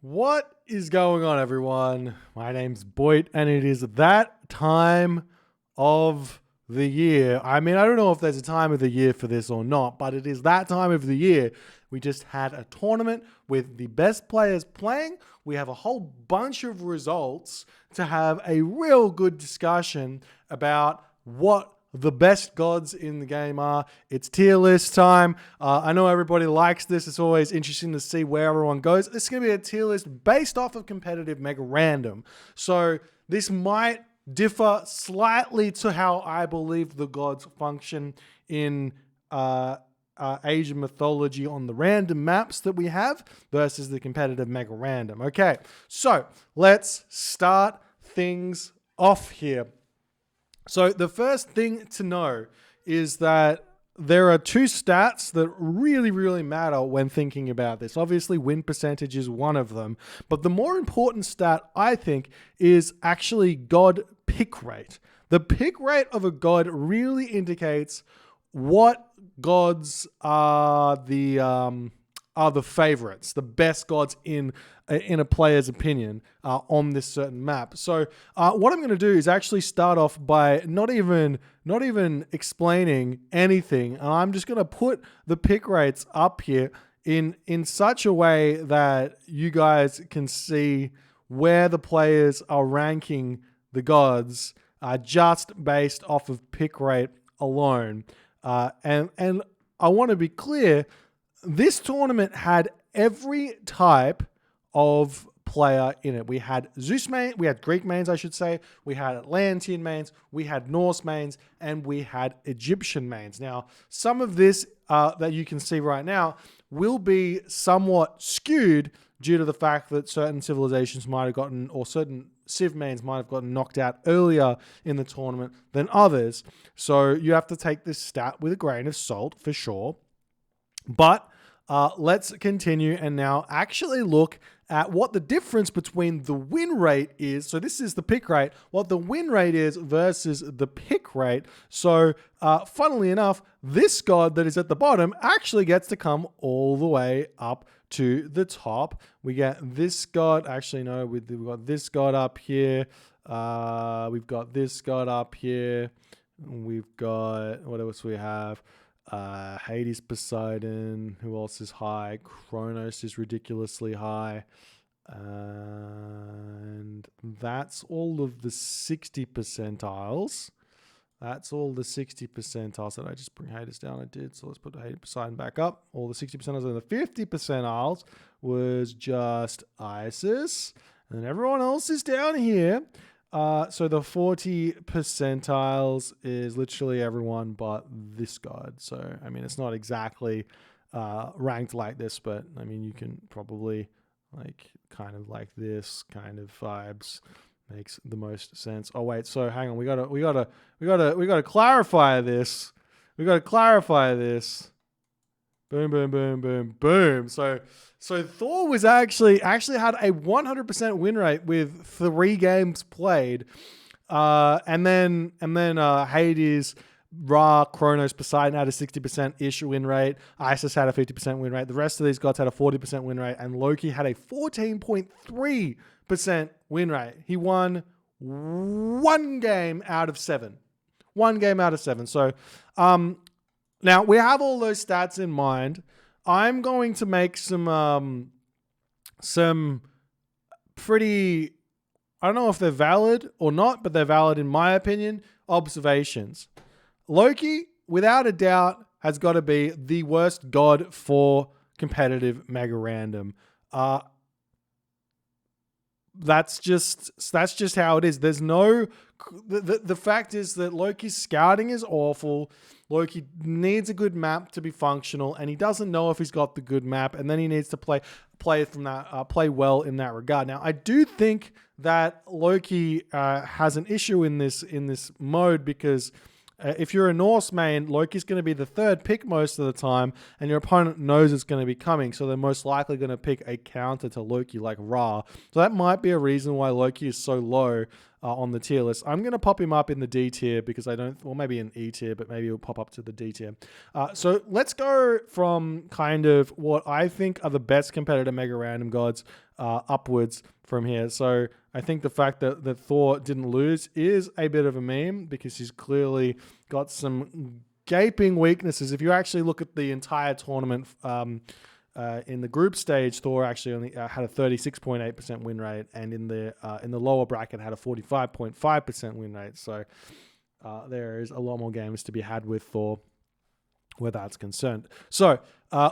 What is going on, everyone? My name's Boit, and it is that time of the year. I mean, I don't know if there's a time of the year for this or not, but it is that time of the year. We just had a tournament with the best players playing. We have a whole bunch of results to have a real good discussion about what the best gods in the game are. It's tier list time. I know everybody likes this. It's always interesting to see where everyone goes. This is going to be a tier list based off of competitive mega random. So this might differ slightly to how I believe the gods function in Asian mythology on the random maps that we have versus the competitive mega random. Okay, so let's start things off here. So the first thing to know is that there are two stats that really matter when thinking about this. Obviously, win percentage is one of them, but the more important stat, I think, is actually god pick rate. The pick rate of a god really indicates what gods are the favorites, the best gods in a player's opinion on this certain map. So what I'm going to do is actually start off by not even explaining anything, and I'm just going to put the pick rates up here in such a way that you guys can see where the players are ranking the gods just based off of pick rate alone. And I want to be clear, this tournament had every type of player in it. We had Zeus main, we had Greek mains, I should say. We had Atlantean mains, we had Norse mains, and we had Egyptian mains. Now, some of this that you can see right now will be somewhat skewed due to the fact that certain civilizations might have gotten, or certain civ mains might have gotten knocked out earlier in the tournament than others. So you have to take this stat with a grain of salt for sure. But let's continue and now actually look at what the difference between the win rate is. So this is the pick rate, what the win rate is versus the pick rate. So funnily enough, this god that is at the bottom actually gets to come all the way up to the top. We get this god, actually no, we've got this god up here. We've got this god up here. We've got, what else we have? Hades, Poseidon, who else is high? Kronos is ridiculously high. And that's all of the 60 percentiles. That's all the 60 percentiles. Did I just bring Hades down? I did. So let's put Hades, Poseidon back up. All the 60 percentiles and the 50 percentiles was just Isis. And everyone else is down here. So the 40 percentiles is literally everyone but this god. So, I mean, it's not exactly ranked like this, but I mean, you can probably like kind of like this kind of vibes makes the most sense. Oh wait, so hang on, we gotta clarify this. We gotta clarify this. Boom, boom, boom, boom, boom. So Thor was actually had a 100% win rate with 3 games played, and then Hades, Ra, Kronos, Poseidon had a 60% ish win rate. Isis had a 50% win rate. The rest of these gods had a 40% win rate, and Loki had a 14.3% win rate. He won 1 game out of 7. 1 game out of 7. So, now we have all those stats in mind. I'm going to make some pretty, I don't know if they're valid or not, but they're valid in my opinion, observations. Loki, without a doubt, has got to be the worst god for competitive mega random. That's just how it is. There's no, the fact is that Loki's scouting is awful. Loki needs a good map to be functional, and he doesn't know if he's got the good map, and then he needs to play from that, play well in that regard. Now, I do think that Loki has an issue in this mode because if you're a Norse main, Loki's going to be the 3rd pick most of the time, and your opponent knows it's going to be coming, so they're most likely going to pick a counter to Loki like Ra. So that might be a reason why Loki is so low on the tier list. I'm going to pop him up in the D tier because I don't, or maybe in E tier, but maybe he'll pop up to the D tier. So let's go from kind of what I think are the best competitive Mega Random gods upwards from here. So I think the fact that Thor didn't lose is a bit of a meme because he's clearly got some gaping weaknesses. If you actually look at the entire tournament, in the group stage, Thor actually only had a 36.8% win rate, and in the lower bracket had a 45.5% win rate. So there is a lot more games to be had with Thor where that's concerned. So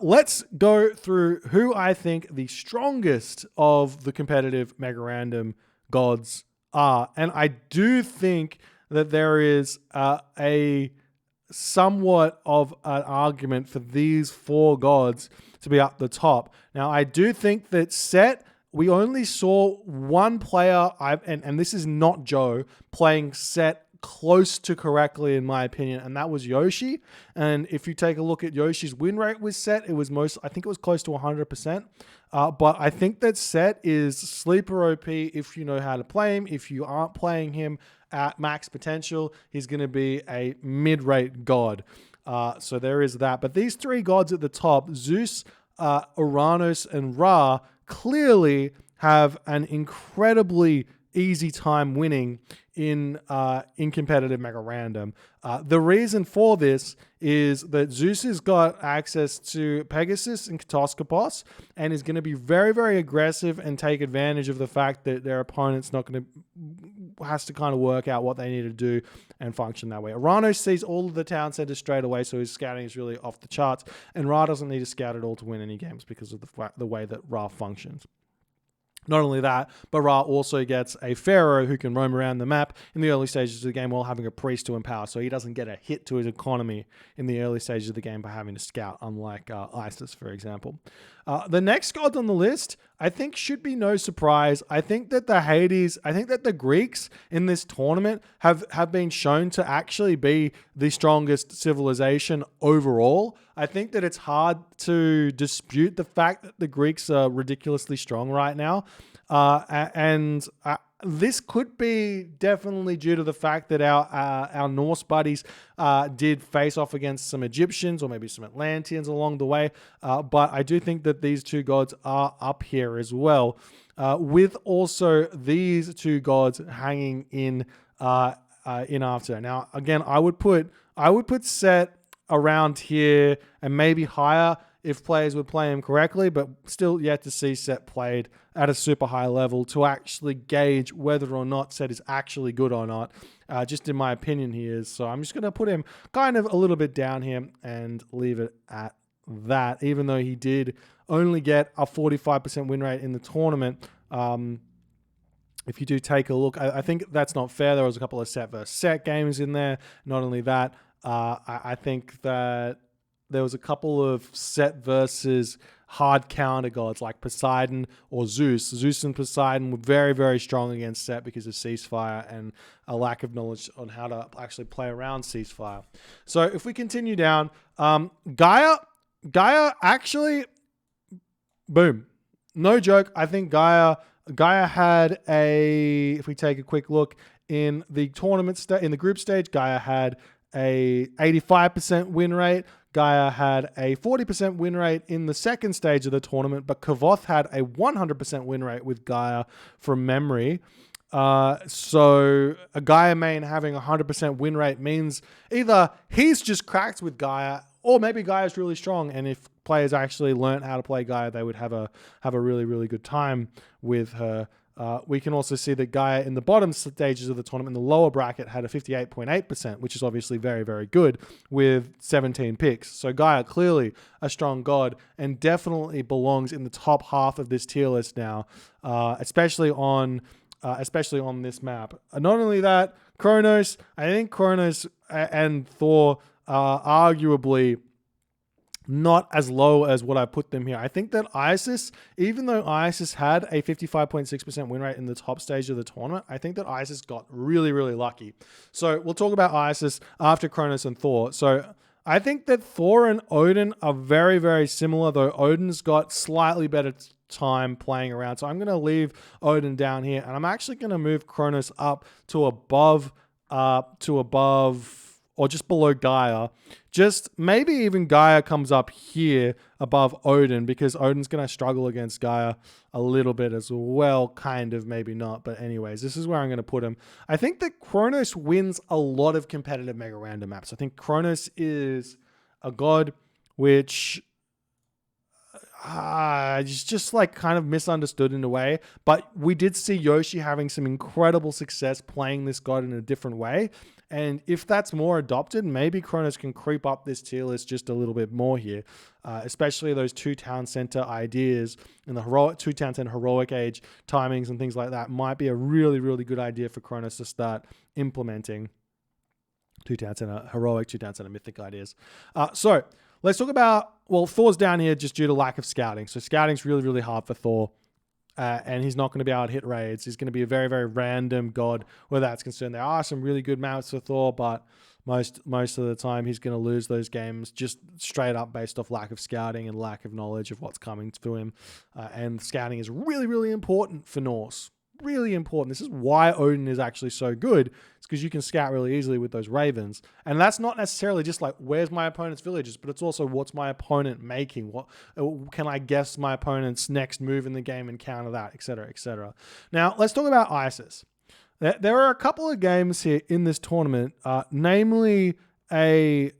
let's go through who I think the strongest of the competitive Mega Random gods are, and I do think that there is a somewhat of an argument for these 4 gods to be up the top. Now, I do think that Set, we only saw one player, and this is not Joe, playing Set close to correctly in my opinion, and that was Yoshi. And if you take a look at Yoshi's win rate with Set, I think it was close to 100%. But I think that Set is sleeper OP if you know how to play him. If you aren't playing him at max potential, he's going to be a mid-rate god. So there is that. But these 3 gods at the top, Zeus, Uranus, and Ra, clearly have an incredibly easy time winning in competitive Mega Random. The reason for this is that Zeus has got access to Pegasus and Katoskopos and is going to be very, very aggressive and take advantage of the fact that their opponent's has to kind of work out what they need to do and function that way. Uranus sees all of the town centers straight away, so his scouting is really off the charts, and Ra doesn't need to scout at all to win any games because of the way that Ra functions. Not only that, but Ra also gets a pharaoh who can roam around the map in the early stages of the game while having a priest to empower, so he doesn't get a hit to his economy in the early stages of the game by having to scout, unlike Isis, for example. The next god on the list, I think, should be no surprise. I think that the Greeks in this tournament have been shown to actually be the strongest civilization overall. I think that it's hard to dispute the fact that the Greeks are ridiculously strong right now. This could be definitely due to the fact that our Norse buddies did face off against some Egyptians or maybe some Atlanteans along the way. But I do think that these 2 gods are up here as well, with also these 2 gods hanging in after. Now, again, I would put Set around here and maybe higher if players would play him correctly, but still yet to see Set played at a super high level to actually gauge whether or not Set is actually good or not. Just in my opinion, he is. So I'm just going to put him kind of a little bit down here and leave it at that, even though he did only get a 45% win rate in the tournament. If you do take a look, I think that's not fair. There was a couple of Set versus Set games in there. Not only that, I think that there was a couple of Set versus hard counter gods like Poseidon or Zeus. Zeus and Poseidon were very, very strong against Set because of ceasefire and a lack of knowledge on how to actually play around ceasefire. So if we continue down, Gaia actually, boom. No joke. I think Gaia had if we take a quick look in the tournament in the group stage, Gaia had a 85% win rate. Gaia had a 40% win rate in the second stage of the tournament, but Kavoth had a 100% win rate with Gaia from memory. So a Gaia main having a 100% win rate means either he's just cracked with Gaia, or maybe Gaia's really strong, and if players actually learnt how to play Gaia, they would have a really, really good time with her. We can also see that Gaia in the bottom stages of the tournament, in the lower bracket, had a 58.8%, which is obviously very, very good, with 17 picks. So Gaia, clearly a strong god, and definitely belongs in the top half of this tier list now, especially on this map. Not only that, Kronos, I think Kronos and Thor are arguably not as low as what I put them here. I think that Isis, even though Isis had a 55.6% win rate in the top stage of the tournament, I think that Isis got really, really lucky. So we'll talk about Isis after Kronos and Thor. So I think that Thor and Odin are very, very similar, though Odin's got slightly better time playing around. So I'm going to leave Odin down here, and I'm actually going to move Kronos up to above, or just below Gaia. Just maybe even Gaia comes up here above Odin, because Odin's going to struggle against Gaia a little bit as well, kind of, maybe not. But anyways, this is where I'm going to put him. I think that Kronos wins a lot of competitive Mega Random maps. I think Kronos is a god which it's just like kind of misunderstood in a way, but we did see Yoshi having some incredible success playing this god in a different way. And if that's more adopted, maybe Kronos can creep up this tier list just a little bit more here, especially those 2 town center ideas and the heroic 2 town center heroic age timings and things like that might be a really, really good idea for Kronos to start implementing. 2 town center heroic, 2 town center mythic ideas. So let's talk about, well, Thor's down here just due to lack of scouting. So scouting's really, really hard for Thor. And he's not going to be able to hit raids. He's going to be a very, very random god where that's concerned. There are some really good maps for Thor, but most of the time he's going to lose those games just straight up based off lack of scouting and lack of knowledge of what's coming to him. And scouting is really, really important for Norse. Really important. This is why Odin is actually so good. It's because you can scout really easily with those ravens. And that's not necessarily just like, where's my opponent's villages, but it's also what's my opponent making? What can I guess my opponent's next move in the game and counter that, etc., etc. Now, let's talk about Isis. There are a couple of games here in this tournament, namely a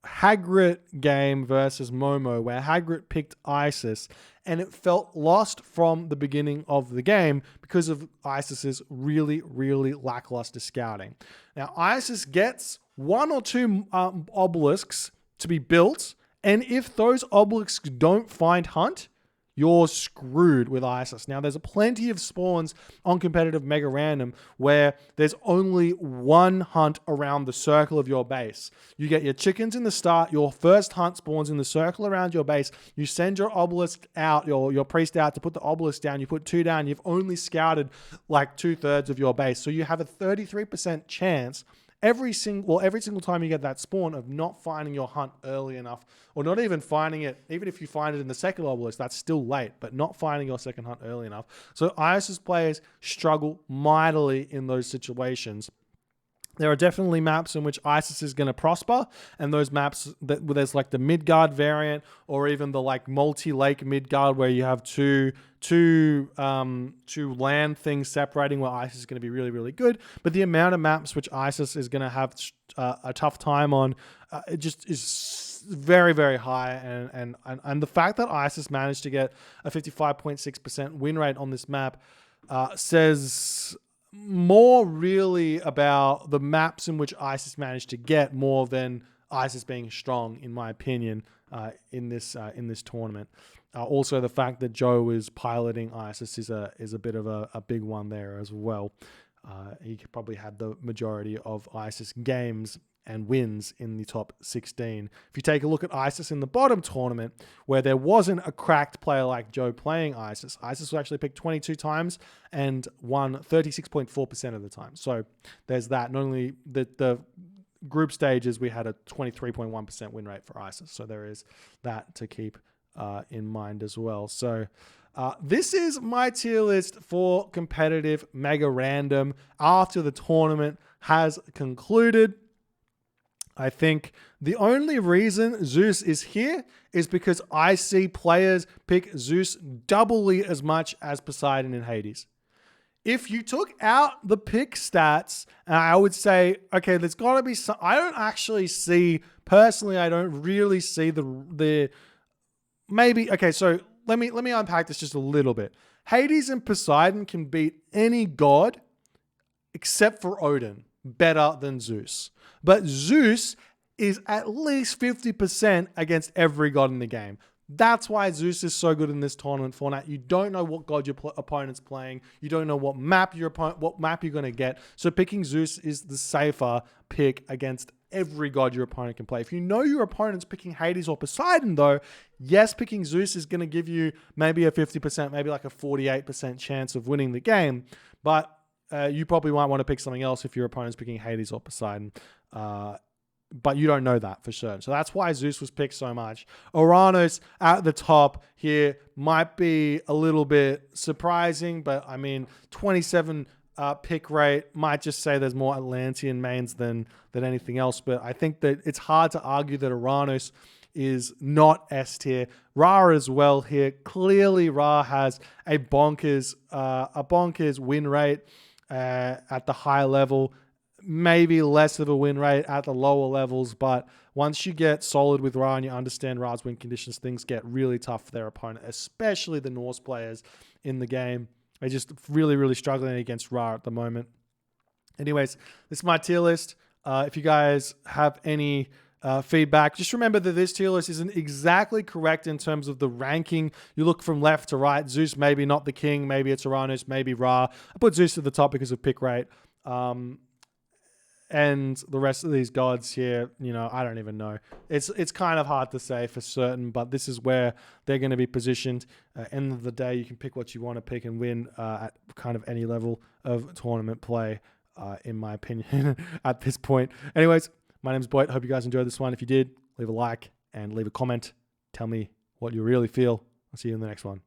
Hagrid game versus Momo, where Hagrid picked Isis, and it felt lost from the beginning of the game because of Isis's really, really lackluster scouting. Now, Isis gets 1 or 2 obelisks to be built, and if those obelisks don't find Hunt, you're screwed with Isis. Now, there's plenty of spawns on competitive Mega Random where there's only 1 hunt around the circle of your base. You get your chickens in the start, your first hunt spawns in the circle around your base, you send your obelisk out, your priest out to put the obelisk down, you put 2 down, you've only scouted like 2/3 of your base. So you have a 33% chance every single time you get that spawn of not finding your hunt early enough, or not even finding it, even if you find it in the second obelisk, that's still late, but not finding your second hunt early enough. So Isis players struggle mightily in those situations. There are definitely maps in which Isis is going to prosper, and those maps that where there's like the Midgard variant, or even the like multi-lake Midgard where you have two land things separating, where Isis is going to be really, really good. But the amount of maps which Isis is going to have a tough time on, it just is very, very high. And the fact that Isis managed to get a 55.6% win rate on this map says more really about the maps in which Isis managed to get more than Isis being strong, in my opinion, in this tournament. Also, the fact that Joe is piloting Isis is a bit of a big one there as well. He could probably had the majority of Isis games and wins in the top 16. If you take a look at Isis in the bottom tournament, where there wasn't a cracked player like Joe playing Isis, Isis was actually picked 22 times and won 36.4% of the time. So there's that. Not only the group stages, we had a 23.1% win rate for Isis. So there is that to keep in mind as well. So this is my tier list for competitive Mega Random after the tournament has concluded. I think the only reason Zeus is here is because I see players pick Zeus doubly as much as Poseidon and Hades. If you took out the pick stats, I would say, okay, there's got to be some. I don't actually see, personally, I don't really see the maybe. Okay, so let me unpack this just a little bit. Hades and Poseidon can beat any god except for Odin better than Zeus. But Zeus is at least 50% against every god in the game. That's why Zeus is so good in this tournament format. You don't know what god your opponent's playing. You don't know what map you're going to get. So picking Zeus is the safer pick against every god your opponent can play. If you know your opponent's picking Hades or Poseidon, though, yes, picking Zeus is going to give you maybe a 50%, maybe like a 48% chance of winning the game. But you probably might want to pick something else if your opponent's picking Hades or Poseidon. but you don't know that for certain. So that's why Zeus was picked so much. Uranus at the top here might be a little bit surprising, but I mean, 27 pick rate might just say there's more Atlantean mains than anything else. But I think that it's hard to argue that Uranus is not S tier. Ra as well here. Clearly, Ra has a bonkers win rate at the high level. Maybe less of a win rate at the lower levels, but once you get solid with Ra and you understand Ra's win conditions, things get really tough for their opponent, especially the Norse players in the game. They're just really, really struggling against Ra at the moment. Anyways, this is my tier list. If you guys have any feedback, just remember that this tier list isn't exactly correct in terms of the ranking. You look from left to right. Zeus maybe not the king. Maybe it's Uranus. Maybe Ra. I put Zeus at the top because of pick rate. And the rest of these gods here, I don't even know. It's kind of hard to say for certain, but this is where they're going to be positioned. End of the day, you can pick what you want to pick and win at kind of any level of tournament play, in my opinion, at this point. Anyways, my name's Boit. Hope you guys enjoyed this one. If you did, leave a like and leave a comment. Tell me what you really feel. I'll see you in the next one.